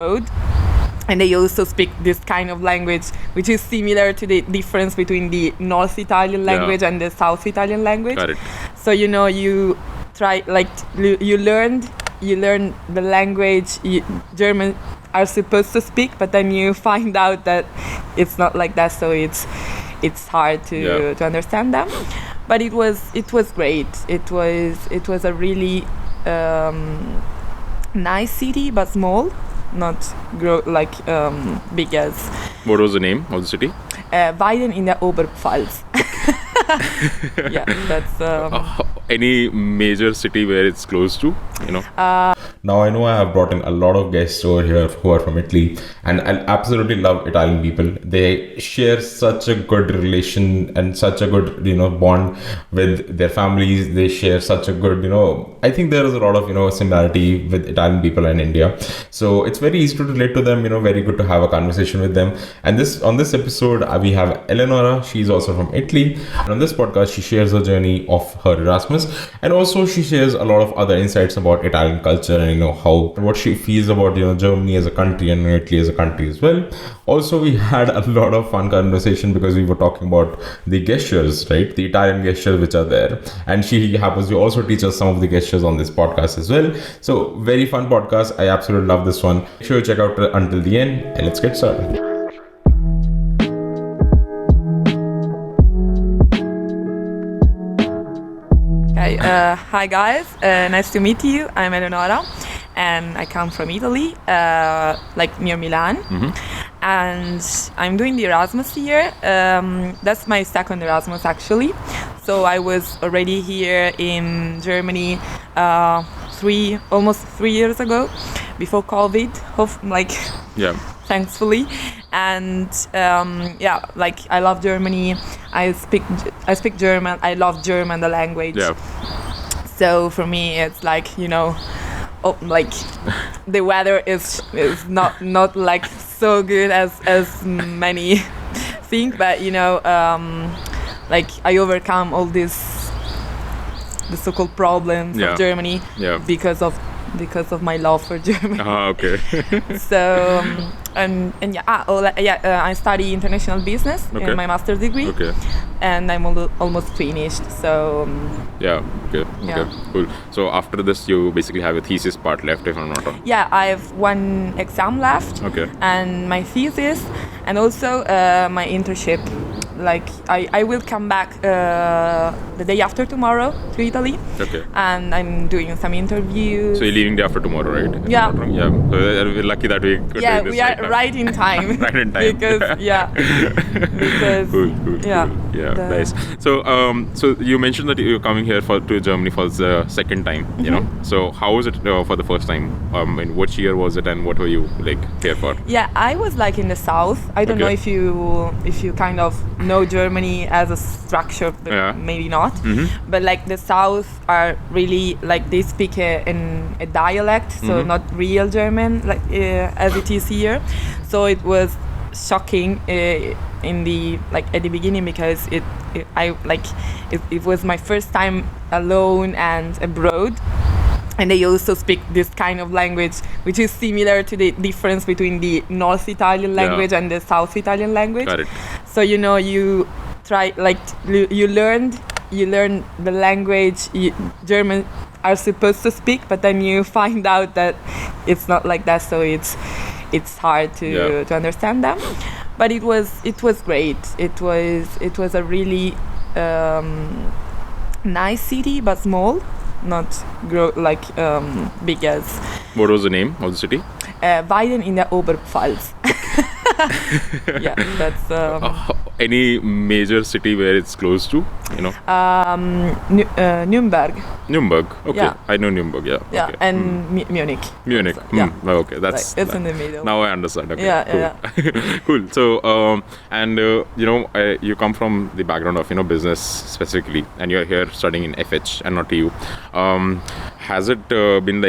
road. And they also speak this kind of language, which is similar to the difference between the North Italian language and the South Italian language. Got it. So you try you learn the language German are supposed to speak, but then you find out that it's not like that. So it's hard to understand them. But it was great. It was a really nice city, but small. Not big as. What was the name of the city? Weiden in der Oberpfalz. Yeah, that's. Any major city where it's close to, Now I know I have brought in a lot of guests over here who are from Italy, and I absolutely love Italian people. They share such a good relation and such a good, bond with their families. They share such a good, I think there is a lot of, similarity with Italian people and India. So it's very easy to relate to them, very good to have a conversation with them. And on this episode, we have Eleonora. She's also from Italy. And on this podcast, she shares her journey of her Erasmus. And also she shares a lot of other insights about Italian culture and what she feels about Germany as a country and Italy as a country as well. Also, we had a lot of fun conversation because we were talking about the gestures, right? The Italian gestures which are there, and she happens to also teach us some of the gestures on this podcast as well. So very fun podcast. I absolutely love this one. Make sure you check out until the end, and let's get started. Hi guys, nice to meet you. I'm Eleonora and I come from Italy, near Milan. Mm-hmm. And I'm doing the Erasmus here. That's my second Erasmus actually. So I was already here in Germany almost 3 years ago, before COVID, thankfully. And I love Germany. I speak German. I love German, the language. Yeah. So for me, it's the weather is not like so good as many think, but I overcome all the so-called problems of Germany because of my love for Germany. Okay. So I study international business in my master's degree. Okay. And I'm almost finished. So Okay. Cool. So after this, you basically have a thesis part left, if I'm not wrong. Yeah, I have one exam left. Okay. And my thesis, and also my internship. I will come back the day after tomorrow to Italy. Okay. And I'm doing some interviews. So you're leaving day after tomorrow, right? If Yeah. I'm not wrong. Yeah. So we're lucky that we could do this we are now. right in time. Right in time. because Cool. yeah. Yeah, nice. So you mentioned that you're coming here to Germany for the second time, So how was it for the first time? In which year was it, and what were you here for? Yeah, I was in the south. I don't know if you kind of know Germany as a structure, but maybe not. Mm-hmm. But the south are really they speak a dialect, so not real German as it is here. So it was shocking in the at the beginning, because it was my first time alone and abroad. And they also speak this kind of language, which is similar to the difference between the North Italian language and the South Italian language. Got it. So you try you learn the language German are supposed to speak, but then you find out that it's not like that. So it's hard to understand them. But it was great. It was a really nice city, but small. Not big as. What was the name of the city? Weiden in der Oberpfalz. Yeah, that's. Any major city where it's close to, Nuremberg. Nuremberg. Okay. Yeah. I know Nuremberg. Yeah. Yeah, Okay. and Munich. Munich. Also, yeah. Okay, that's it's in the middle. Now I understand. Okay. Yeah, cool. Cool. So, you come from the background of business specifically, and you're here studying in FH and not TU. Has it been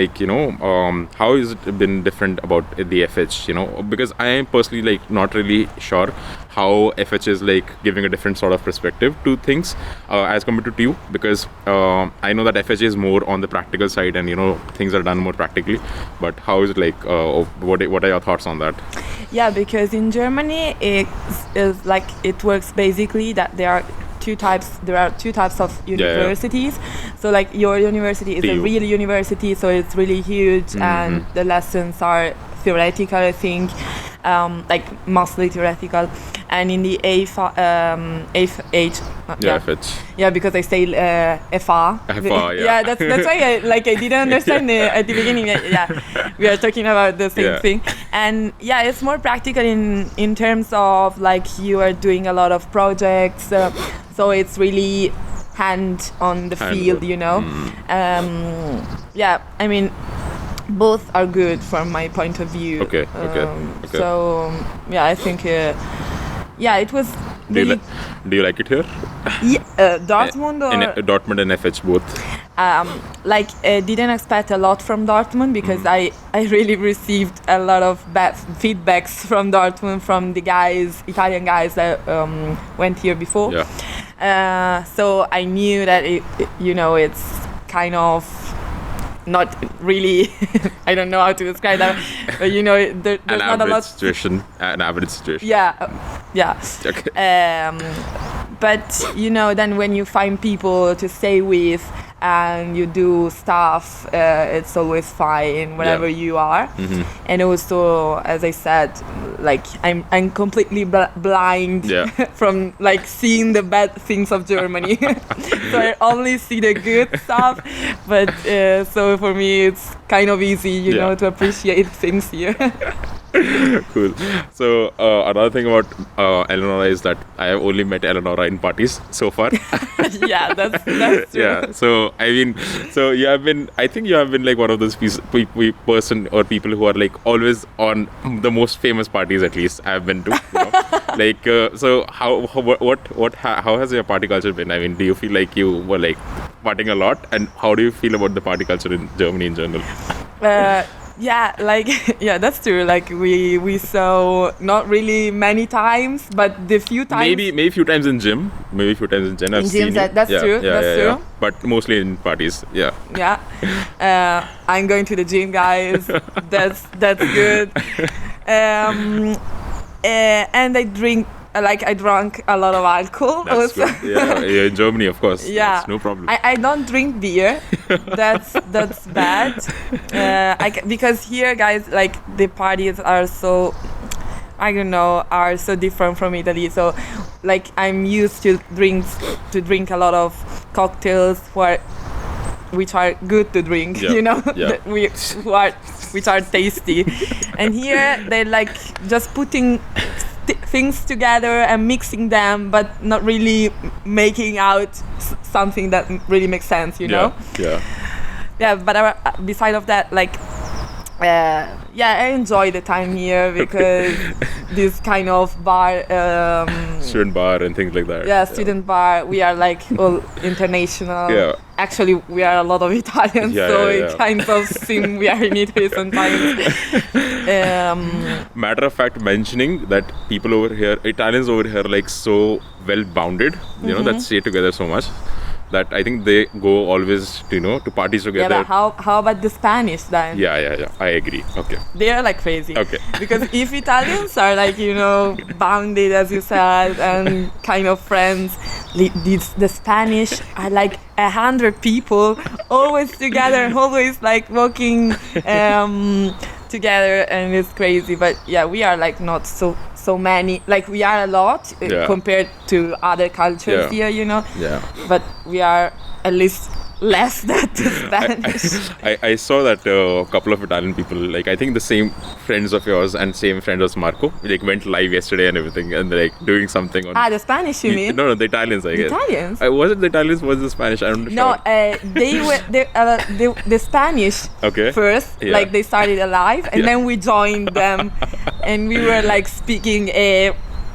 how has it been different about the FH? Because I am personally not really sure how FH is like giving a different sort of perspective to things as compared to TU, because I know that FH is more on the practical side and things are done more practically, but how is it like, what are your thoughts on that? Yeah, because in Germany it is like it works basically that there are two types of universities. So like your university is a real university, so it's really huge, and the lessons are theoretical, I think, like mostly theoretical. And in the FH, because I say FA. Yeah, that's why I didn't understand at the beginning. We are talking about the same thing. And it's more practical in terms of like you are doing a lot of projects, so it's really hand on the field, I mean, both are good from my point of view. Okay. So I think it was really. Do you like it here? Dortmund or in Dortmund and FH both? I didn't expect a lot from Dortmund because I really received a lot of bad feedbacks from Dortmund, from the Italian guys that went here before. So I knew that it's kind of not really I don't know how to describe that, but there's not a lot an average situation. Okay. But then when you find people to stay with and you do stuff, it's always fine wherever you are. And also, as I said, like I'm completely blind from like seeing the bad things of Germany. So I only see the good stuff, but so for me it's kind of easy to appreciate things here. Cool. So another thing about Eleonora is that I have only met Eleonora in parties so far. That's true. So I mean, I think you have been like one of those person or people who are like always on the most famous parties, at least I have been to. Like so how has your party culture been? I mean, do you feel like you were like partying a lot, and how do you feel about the party culture in Germany in general? That's true. Like we saw not really many times, but the few times. Maybe a few times in gym. I've seen you. That's true. That's true. But mostly in parties. I'm going to the gym, guys. That's good. And I drink. I drank a lot of alcohol. That's also. Good. In Germany, of course. Yeah, that's no problem. I don't drink beer. That's bad. Because here, guys, like the parties are so, I don't know, are so different from Italy. So, like I'm used to drink a lot of cocktails which are good to drink. Which are tasty. And here they're like just putting things together and mixing them, but not really making out something that really makes sense, But beside of that, like I enjoy the time here because this kind of bar, student bar and things like that. Student bar. We are like all international. Actually, we are a lot of Italians, it kind of seems we are in Italy sometimes. Matter of fact, mentioning that people over here, Italians over here, like so well bounded, that stay together so much, that I think they go always, to parties together. Yeah, but how about the Spanish then? Yeah. I agree. Okay. They are like crazy. Okay. Because if Italians are like, bounded, as you said, and kind of friends, the Spanish are like 100 people, always together, always like walking together, and it's crazy. But we are like not so many, like we are a lot compared to other cultures here, but we are at least less than the Spanish. I saw that a couple of Italian people, like I think the same friends of yours and same friend as Marco, like went live yesterday and everything, and they're like doing something on. The Spanish, you mean? No, the Italians, I guess. Italians? Was it the Italians? Was it the Spanish? I don't know. No, they were the Spanish first. Like they started a live, and then we joined them, and we were like speaking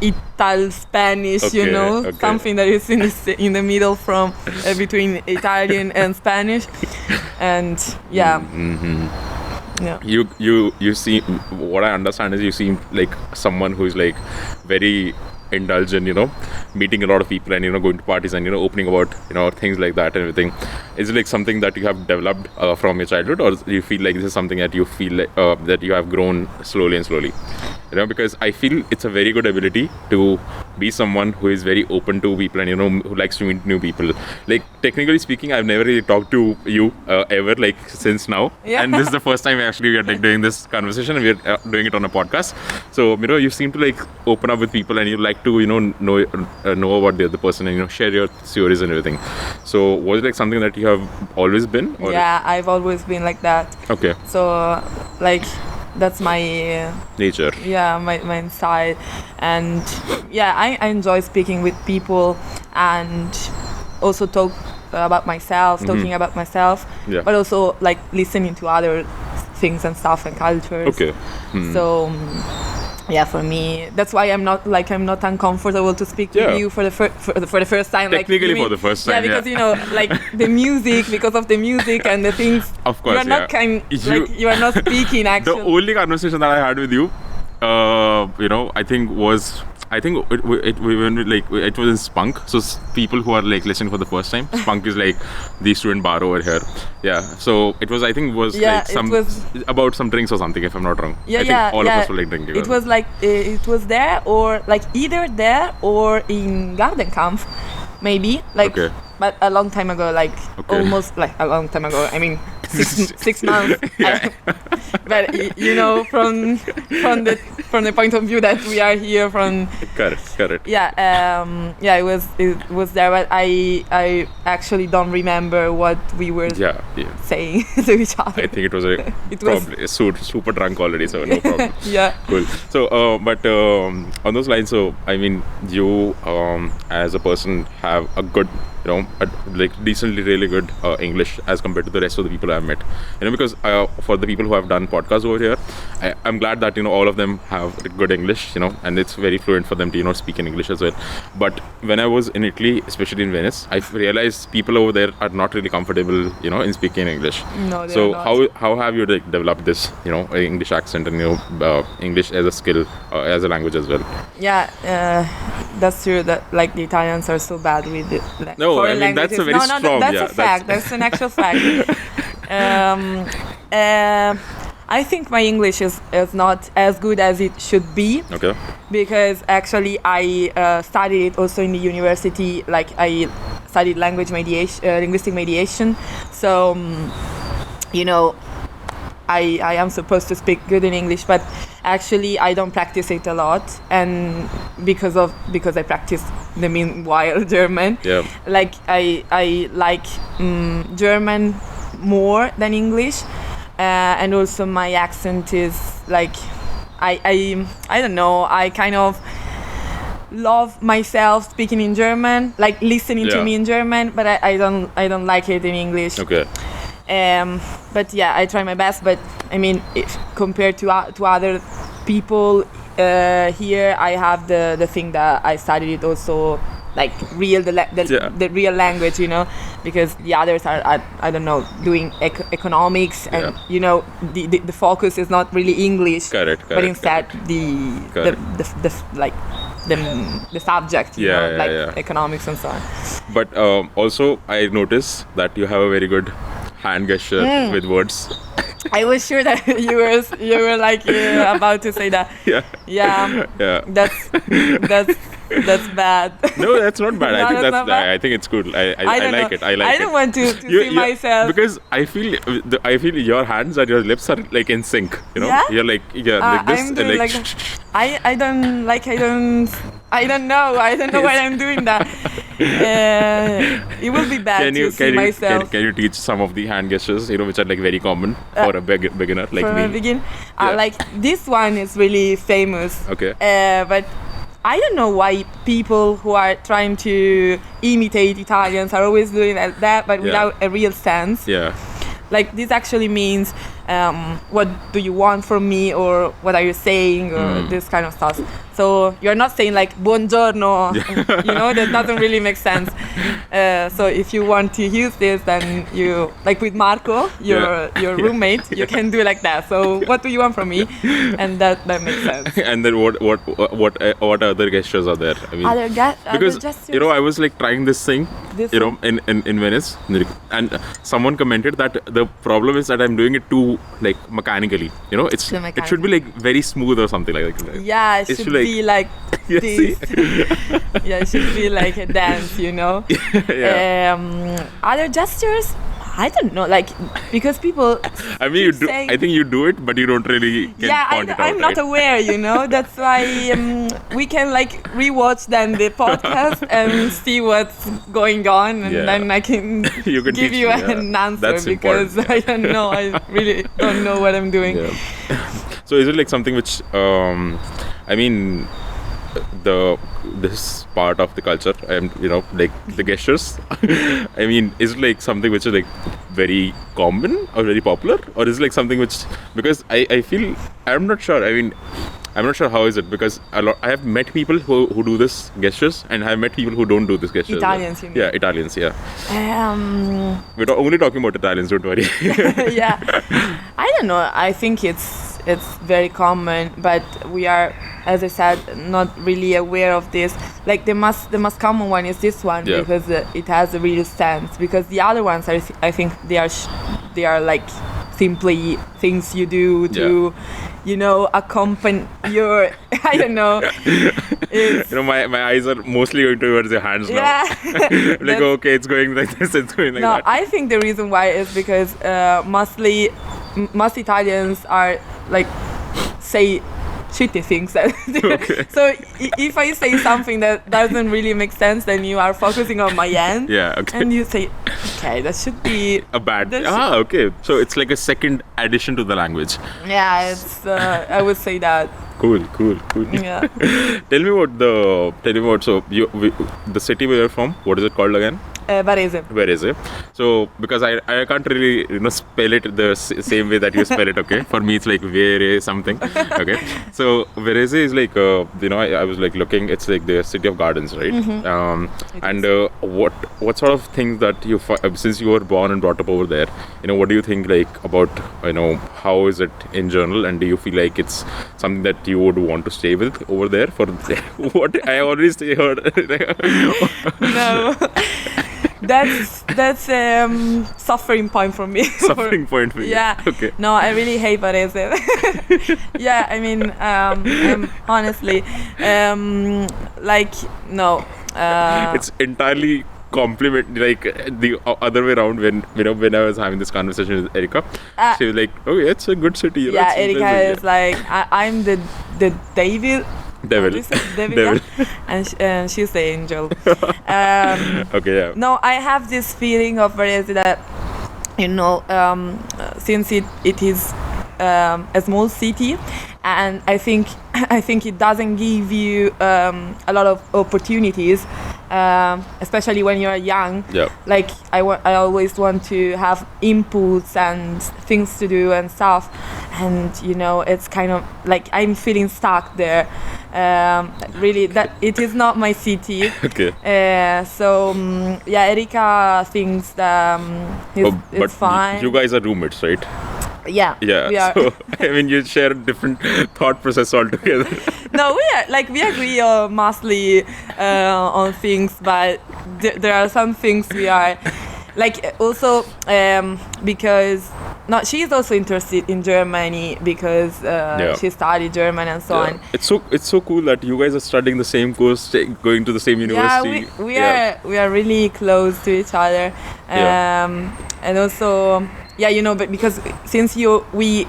Ital Spanish, something that is in the middle from between Italian and Spanish, and You seem, what I understand is you seem like someone who is like very indulge in, meeting a lot of people and, going to parties and, opening about, things like that and everything. Is it like something that you have developed from your childhood, or do you feel like this is something that you feel like, that you have grown slowly and slowly? Because I feel it's a very good ability to be someone who is very open to people and, who likes to meet new people. Like, technically speaking, I've never really talked to you ever, like, since now. Yeah. And this is the first time actually we are like doing this conversation, and we're doing it on a podcast. So, you seem to like open up with people and you like to, know about the other person and, share your theories and everything. So, was it like something that you have always been? Or? Yeah, I've always been like that. Okay. So, like, that's my nature. Yeah, my inside. And yeah, I enjoy speaking with people and also talk about myself, talking about myself, but also like listening to other things and stuff and cultures. Okay. So yeah, for me, that's why I'm not uncomfortable to speak with you for the first time. Technically, for the first time. Yeah, because like the music, because of the music and the things. Of course, you are not you are not speaking actually. The only conversation that I had with you, I think it was in Spunk. So people who are like listening for the first time, Spunk is like the student bar over here. Yeah. So it was, I think, about some drinks or something, if I'm not wrong. Yeah, I think all of us were like drinking. It was like it was there, or like either there or in Garden Camp, maybe. Like, but a long time ago, like almost like a long time ago. I mean, 6 months. Yeah. But from the point of view that we are here from. Correct. Yeah. It was there, but I actually don't remember what we were saying to each other. I think it was probably super drunk already, so no problem. Yeah. Cool. So, but on those lines, so I mean, you as a person have a good, like decently really good English as compared to the rest of the people I've met. Because for the people who have done podcasts over here, I'm glad that all of them have good English, and it's very fluent for them to speak in English as well. But when I was in Italy, especially in Venice, I realized people over there are not really comfortable, in speaking English. No, so not. how have you like developed this, English accent and English as a skill, as a language as well? Yeah, that's true. That like the Italians are so bad with it. Like, no, I mean languages. That's a very strong. That's a fact. That's an actual fact. I think my English is not as good as it should be. Okay. Because actually I studied it also in the university. Like I studied linguistic mediation. So I am supposed to speak good in English, but actually I don't practice it a lot, and because I practice the meanwhile German. Yeah. Like I like German more than English, and also my accent is like I don't know, I kind of love myself speaking in German, like listening to me in German, but I don't like it in English. Okay. But yeah, I try my best. But I mean, if compared to other people here, I have the thing that I studied it also, like the real language, because the others are I don't know, doing economics, and the focus is not really English, correct, but instead the subject, economics and so on. But also I noticed that you have a very good hand gesture with words. I was sure that you were like about to say that. Yeah. That's bad. No, that's not bad. No, I think that's bad. I think it's good. I like it. I don't want to see myself, because I feel your hands and your lips are like in sync. Yeah? You're like like this. I'm doing like I don't know. I don't know why I'm doing that. It will be bad to see myself. Can you teach some of the hand gestures, which are like very common for a beginner like me? For a beginner, like this one is really famous. Okay. But I don't know why people who are trying to imitate Italians are always doing that, but without a real sense. Yeah. Like this actually means what do you want from me, or what are you saying, or this kind of stuff. So you're not saying like buongiorno, that doesn't really make sense. So if you want to use this, then you, like with Marco, your roommate, you can do like that. So what do you want from me? And that makes sense. And then what other gestures are there? I mean, because gestures? I was like trying this thing, in Venice, and someone commented that the problem is that I'm doing it too like mechanically. It should be like very smooth or something like that. Yeah, it should be like this. Yeah, it should be like a dance, Other gestures, I don't know, like, because people I mean, I think you do it, but you don't really point it out, I'm not aware, That's why we can like rewatch then the podcast and see what's going on, and then I can give you an answer. That's because important. I don't know, I really don't know what I'm doing. Yeah. So is it like something which I mean, this part of the culture, and like the gestures, I mean, is it like something which is like very common or very popular, or is it like something which, because I feel, I'm not sure, I mean, I'm not sure how is it, because I have met people who do this gestures, and I have met people who don't do this gestures. Italians, you mean? Yeah, Italians, yeah. We're only talking about Italians, don't worry. Yeah, I don't know, I think it's very common, but we are, as I said, not really aware of this. Like the most common one is this one, because it has a real sense. Because the other ones, I think they are like simply things you do to, accompany your. I don't know. My eyes are mostly going towards your hands now. Yeah. Like, okay, it's going like this, it's going like that. No, I think the reason why is because most Italians are like say shitty things. Okay. So if I say something that doesn't really make sense, then you are focusing on my end. Yeah, okay. And you say, okay, that should be a bad. Okay. So it's like a second addition to the language. Yeah, it's. I would say that. Cool. Yeah. Tell me about so the city where you're from. What is it called again? Varese. So because I can't really spell it the same way that you spell it. Okay, for me it's like Vere something. Okay, so Varese is like I was like looking. It's like the city of gardens, right? What sort of things that you since you were born and brought up over there, what do you think like about how is it in general, and do you feel like it's something that you would want to stay with over there for what I always heard? No. That's suffering point for me. Suffering point for you. Yeah. Okay. No, I really hate Varese. Yeah, I mean, honestly, no. It's entirely compliment, like the other way around. When I was having this conversation with Erica, she was like, "Oh, yeah, it's a good city." Yeah, Erica is like, I'm the devil. Devil. Yeah? And she's the angel. Okay, yeah. No, I have this feeling of Varese that, since it is a small city, and I think it doesn't give you a lot of opportunities, especially when you're young. Yeah. Like I always want to have inputs and things to do and stuff, and it's kind of like I'm feeling stuck there. Really, that it is not my city. Okay. Erika thinks that it's fine. You guys are roommates, right? Yeah. We are. So I mean, you share a different thought process altogether. No, we agree mostly on things, but there are some things we are like also because she is also interested in Germany because she studied German and so on. It's so cool that you guys are studying the same course, going to the same university. Yeah, we are really close to each other, and also but because since we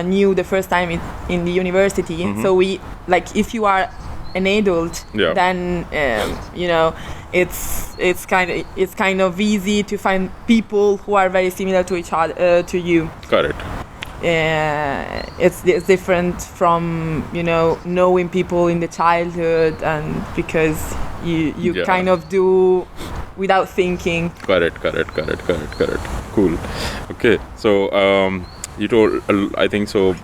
knew the first time in the university, so we like if you are an adult, then it's kind of easy to find people who are very similar to each other to you. Correct. It's different from knowing people in the childhood, and because you kind of do without thinking. Correct. Cool. Okay. So you told, I think so.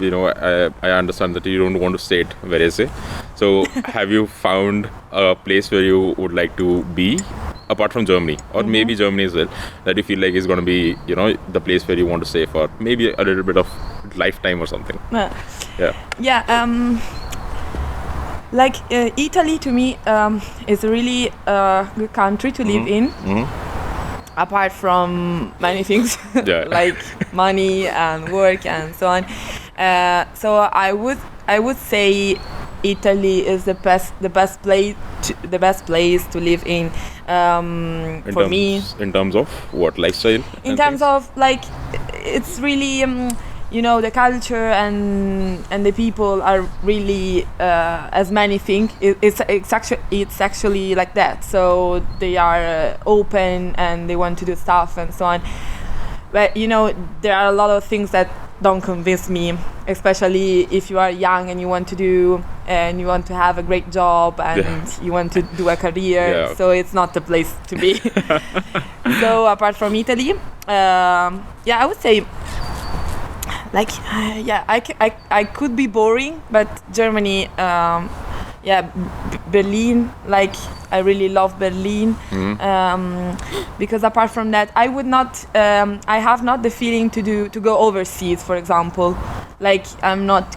I understand that you don't want to stay at Varese. So have you found a place where you would like to be, apart from Germany, or maybe Germany as well, that you feel like is going to be, the place where you want to stay for maybe a little bit of lifetime or something? Yeah. Yeah. Like Italy to me is a really good country to live in. Apart from many things like money and work and so on, so I would say Italy is the best place to live in. For me, in terms of what, lifestyle? In terms of like, it's really the culture and the people are really, as many think, it's actually like that. So they are open and they want to do stuff and so on. But there are a lot of things that don't convince me, especially if you are young and you want to have a great job and you want to do a career. Yeah. So it's not the place to be. So apart from Italy, I would say, like, I could be boring, but Germany, Berlin, like, I really love Berlin, because apart from that, I would not, I have not the feeling to go overseas, for example. Like, I'm not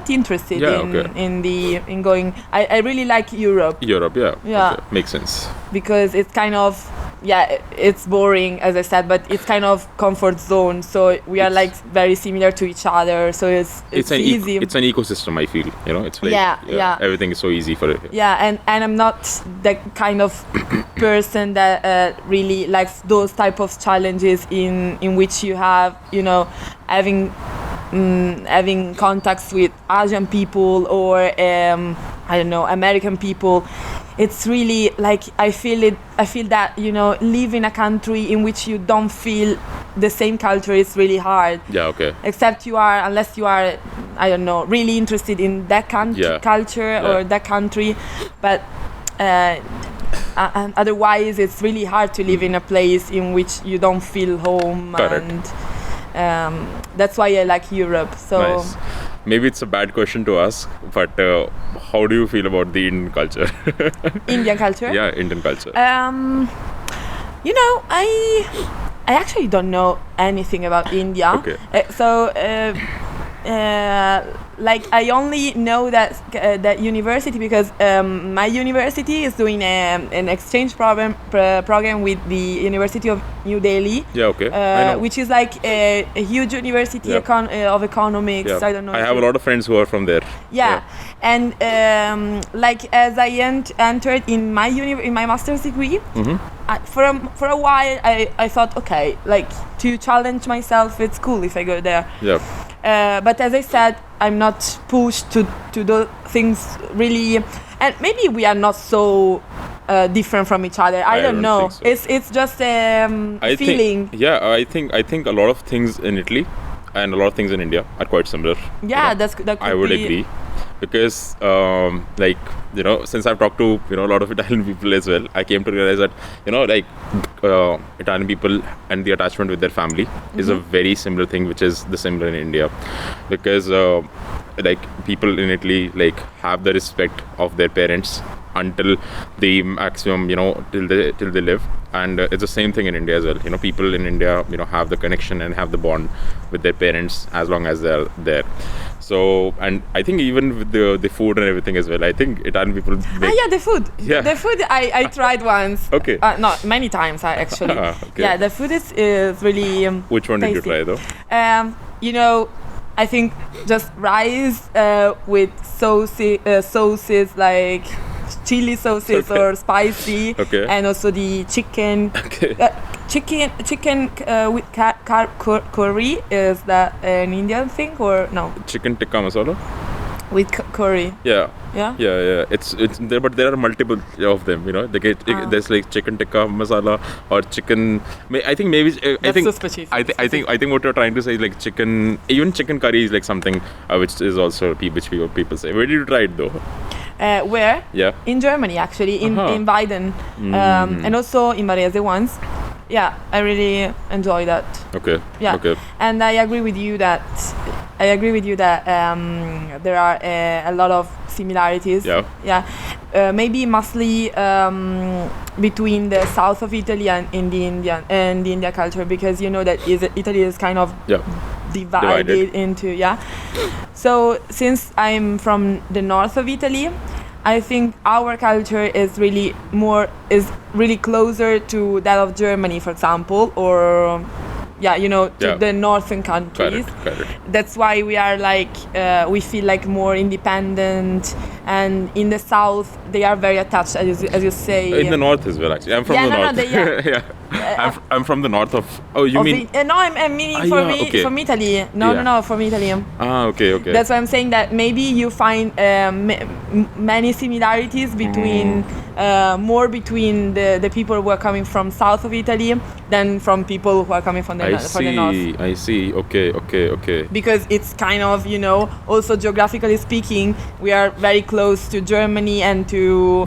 interested in going. I really like Europe. Okay. Makes sense. Because it's kind of, it's boring, as I said, but it's kind of comfort zone. So we are like very similar to each other. So it's easy. It's an ecosystem, I feel. It's like everything is so easy for it. Yeah, and I'm not the kind of person that really likes those type of challenges in which you have, having contacts with Asian people or I don't know, American people. It's really like I feel that live in a country in which you don't feel the same culture is really hard. Yeah, okay. Unless you are, I don't know, really interested in that culture or that country, but otherwise it's really hard to live in a place in which you don't feel home. Correct. And that's why I like Europe. So. Nice. Maybe it's a bad question to ask, but how do you feel about the Indian culture? Indian culture? Yeah, Indian culture. I actually don't know anything about India. Okay. Like, I only know that university because my university is doing an exchange program with the University of New Delhi. Yeah, okay. I know. Which is like a huge university of economics. Yeah. I don't know. I have a lot of friends who are from there. Yeah. And like, as I entered in my master's degree, for a while I thought, okay, like, to challenge myself, it's cool if I go there. Yeah. But as I said, I'm not pushed to do things really, and maybe we are not so different from each other. I don't know. Think so. It's just a feeling. I think a lot of things in Italy and a lot of things in India are quite similar. Yeah, that could I would agree. Because since I've talked to a lot of Italian people as well, I came to realize that Italian people and the attachment with their family is a very similar thing, which is the similar in India. Because like, people in Italy like have the respect of their parents until the maximum, till they live, and it's the same thing in India as well. People in India have the connection and have the bond with their parents as long as they're there. So, and I think even with the food and everything as well, I think Italian people the food. Yeah. The food I tried once. Okay. Not many times actually. Okay. Yeah, the food is really Which one tasty. did you try though? I think just rice with sauces like chili sauces or spicy, and also the chicken. Chicken with curry. Is that an Indian thing or no? Chicken tikka masala with curry. Yeah. It's there, but there are multiple of them. There's like chicken tikka masala or chicken. I think maybe I think so specific. I think what you're trying to say is like chicken. Even chicken curry is like something which is also which people say. Where did you try it though? Where? Yeah. In Germany, actually, in Weiden, and also in Varese once. yeah, I really enjoy that. Okay. Yeah. Okay. And I agree with you that there are a lot of similarities. Yeah. Yeah. Maybe mostly between the south of Italy and in the India culture, because you know that Italy is kind of Yeah. divided into, yeah. So since I'm from the north of Italy, I think our culture is really closer to that of Germany, for example, or to the northern countries. Correct. That's why we are like we feel like more independent, and in the south they are very attached, as you say. In the north as well, actually. I'm from the north. Yeah. I'm from the north of. Oh, you mean? No, I'm meaning from Italy. No, from Italy. Okay. That's why I'm saying that maybe you find many similarities between more between the people who are coming from south of Italy than from people who are coming from the north. I see. Okay. Because it's kind of, also geographically speaking, we are very close to Germany and to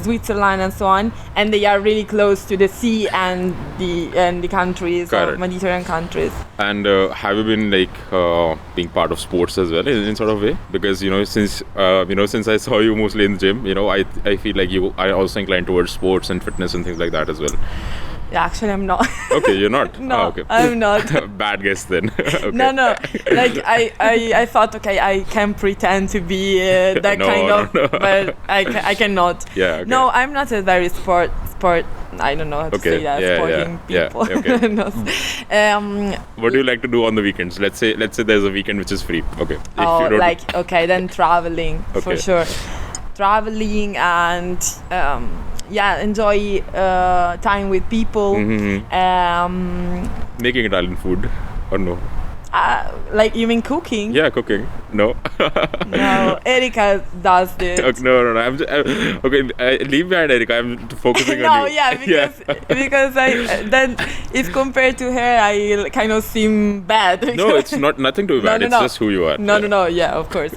Switzerland and so on, and they are really close to the sea and the countries, Mediterranean countries. And have you been like being part of sports as well in sort of way? Because since I saw you mostly in the gym, I feel like you are also inclined towards sports and fitness and things like that as well. Yeah, actually, I'm not. Okay, you're not? No, okay. I'm not. Bad guess then. Okay. No. Like, I thought, okay, I can pretend to be that No. but I cannot. Yeah, okay. No, I'm not a very sport. I don't know how to say that. Sporting people. Okay. No. What do you like to do on the weekends? Let's say there's a weekend which is free. Okay. Then traveling, for sure. Traveling and enjoy time with people. Making Italian food or no? Like, you mean cooking? Yeah, cooking. No. No, Erika does this. Okay, no. Okay, leave behind Erika. I'm focusing on you. Because then if compared to her, I kind of seem bad. No, it's nothing to be bad. It's just who you are. No. Yeah, of course.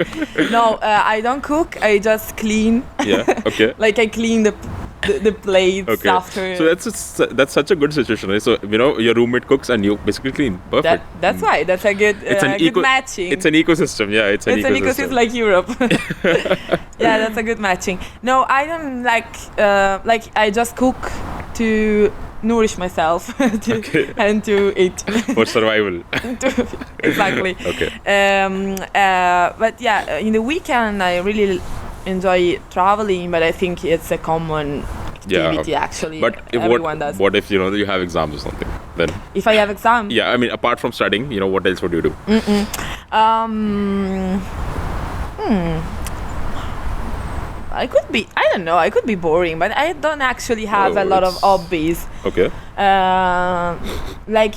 No, I don't cook. I just clean. Yeah. Okay. Like, I clean the plates after. So that's such a good situation, right? So your roommate cooks and you basically clean. Perfect. That's why. That's a good. It's good matching. It's an ecosystem. Yeah, it's an ecosystem like Europe. Yeah, that's a good matching. No, I don't like I just cook to nourish myself and to eat for survival. Exactly. Okay. But yeah, in the weekend I really enjoy traveling, but I think it's a common activity actually. But everyone does. What if you have exams or something? Then if I have exams, yeah, I mean, apart from studying, what else would you do? I could be boring, but I don't actually have a lot of hobbies. Okay.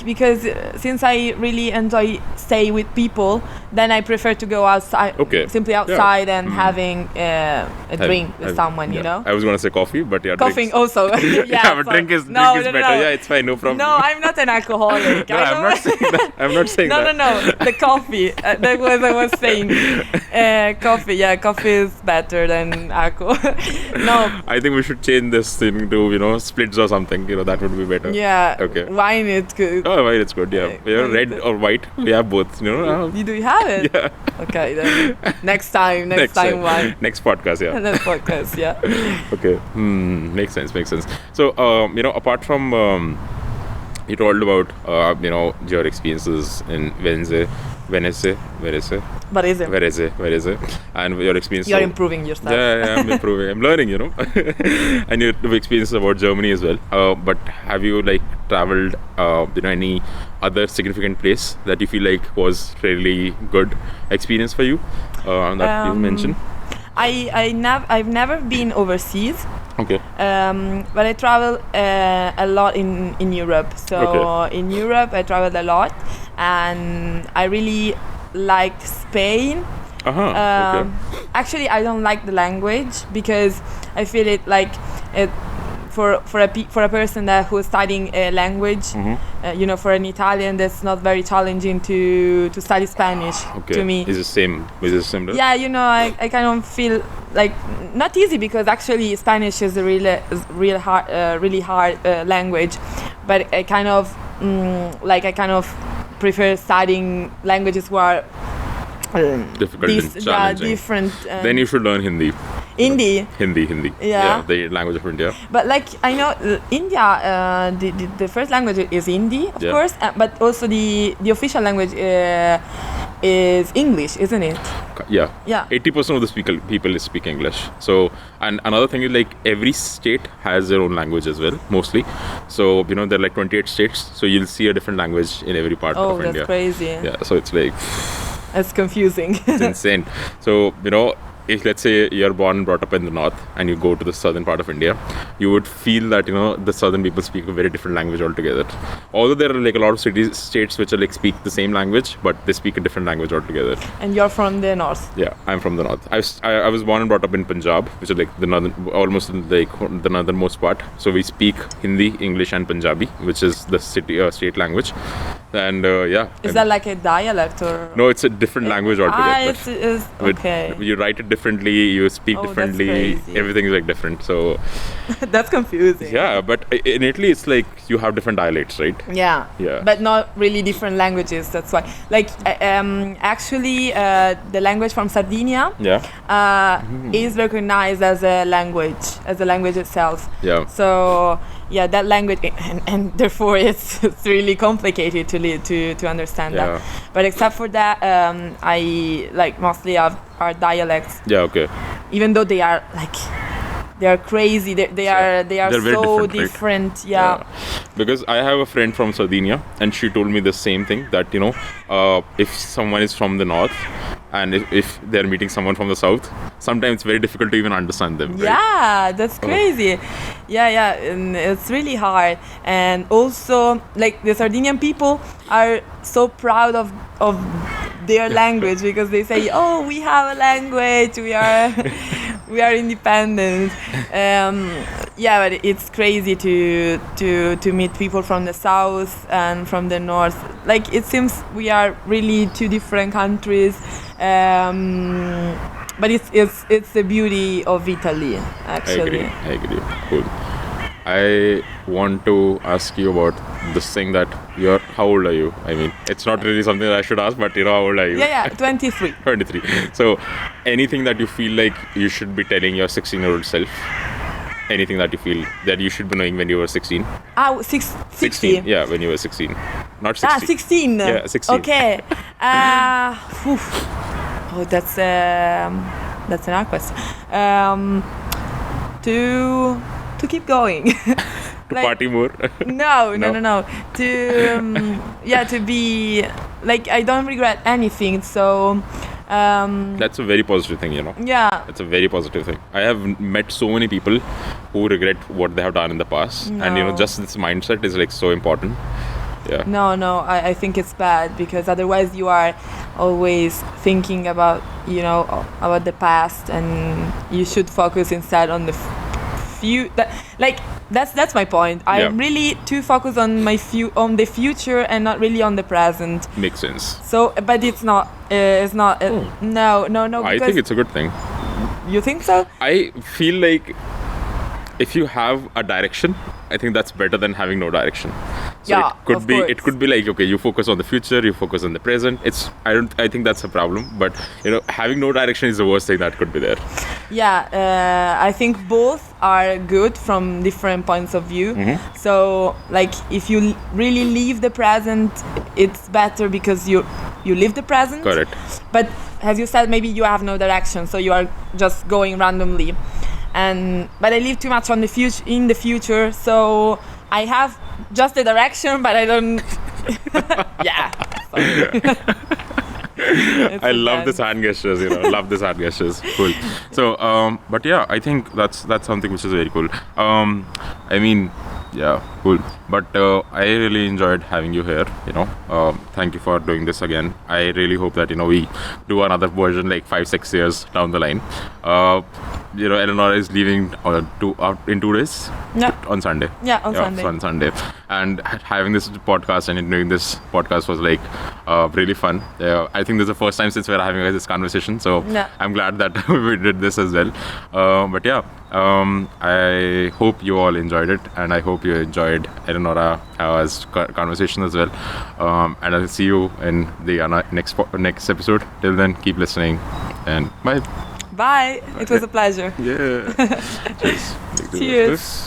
Because since I really enjoy stay with people, then I prefer to go outside, simply outside and having a drink with someone, I was gonna say coffee, but yeah, coffee also. But drink is better. No. Yeah, it's fine, no problem. No, I'm not an alcoholic. No, I'm not saying that. I'm not saying that. No, the coffee. That was I was saying. Coffee. Yeah, coffee is better than alcohol. No. I think we should change this thing to splits or something. That would be better. Yeah. Okay. Wine is good. Oh, wine is good. Yeah. Red or white. We have both. Do you have it? Yeah. Okay, then next time wine. Next podcast. Yeah. Next podcast. Yeah. Okay. Makes sense. So apart from you told about your experiences in Venice, and your experience. You're improving yourself. Yeah, I'm improving. I'm learning, and your experiences about Germany as well. But have you traveled, any other significant place that you feel like was really good experience for you that you mentioned? I've never been overseas. Okay. But I travel a lot in Europe. So in Europe I traveled a lot, and I really liked Spain. Actually, I don't like the language because I feel it for a person that who's studying a language, for an Italian, that's not very challenging to study Spanish. Okay. To me, Is it similar? yeah, I kind of feel like not easy, because actually Spanish is a really hard language, but I kind of prefer studying languages who are Difficult and challenging. different. Then you should learn Hindi. Hindi. Hindi. Yeah. The language of India. But like I know India, the first language is Hindi, of course, but also the official language is English, isn't it? Yeah. Yeah. 80% of the people speak English. So, and another thing is like every state has their own language as well, mostly. So, there are like 28 states. So you'll see a different language in every part of India. Oh, that's crazy. Yeah. So it's like... It's confusing. It's insane. So, if let's say you're born and brought up in the north and you go to the southern part of India, you would feel that the southern people speak a very different language altogether. Although there are like a lot of states which are like speak the same language, but they speak a different language altogether. And you're from the north? Yeah, I'm from the north. I was born and brought up in Punjab, which is like the northern, almost like the northernmost part. So we speak Hindi, English, and Punjabi, which is the state language. And is that like a dialect or? No, it's a different language altogether. It's okay. You write it differently, you speak differently, everything is like different. So that's confusing. Yeah, but in Italy it's like you have different dialects, right? Yeah. But not really different languages. That's why. Like actually, the language from Sardinia is recognized as a language itself. Yeah. So yeah, that language, and therefore it's really complicated to understand that. But except for that, I like mostly are dialects. Yeah. Okay. Even though they are crazy, they are so different. Right? Yeah. Because I have a friend from Sardinia, and she told me the same thing, that if someone is from the north and if they're meeting someone from the south, sometimes it's very difficult to even understand them. Right? Yeah, that's crazy. Yeah, and it's really hard. And also, like, the Sardinian people are so proud of their language, because they say, "Oh, we have a language. We are independent." But it's crazy to meet people from the south and from the north. Like, it seems we are really two different countries. But it's the beauty of Italy, actually. I agree. Cool. I want to ask you about this thing that how old are you? I mean, it's not really something that I should ask, but how old are you? Yeah, 23. 23. So, anything that you feel like you should be telling your 16-year-old self? Anything that you feel that you should be knowing when you were 16? 16. Yeah, when you were 16. Not 16. 16. Yeah, 16. Okay. Oh, that's an hard question. To keep going. To party more? No. To be like, I don't regret anything. So. That's a very positive thing, Yeah. It's a very positive thing. I have met so many people who regret what they have done in the past, and just this mindset is like so important. Yeah. No, I think it's bad, because otherwise you are always thinking about about the past, and you should focus instead on the future. That's my point. I'm really too focused on on the future and not really on the present. Makes sense. So, but it's not. No. I think it's a good thing. You think so? I feel like if you have a direction, I think that's better than having no direction. So it could be like, okay, you focus on the future, you focus on the present. I think that's a problem, but having no direction is the worst thing that could be there. Yeah, I think both are good from different points of view. Mm-hmm. So, like, if you really live the present, it's better because you live the present. Correct. But as you said, maybe you have no direction, so you are just going randomly. But I live too much in the future, so I have just the direction, but I don't. Yeah. I love this hand gestures, love this hand gestures. Cool. So, but yeah, I think that's something which is very cool. I mean, yeah, cool. But I really enjoyed having you here. Thank you for doing this again. I really hope that we do another version like 5-6 years down the line. Eleanor is leaving in 2 days. Yeah. On Sunday. Yeah, on Sunday. On Sunday. And having this podcast and doing this podcast was like really fun. I think this is the first time since we're having this conversation. So I'm glad that we did this as well. But yeah, I hope you all enjoyed it, and I hope you enjoyed Eleonora's conversation as well. And I'll see you in the next episode. Till then, keep listening, and bye. Bye. It was a pleasure. Yeah. Cheers.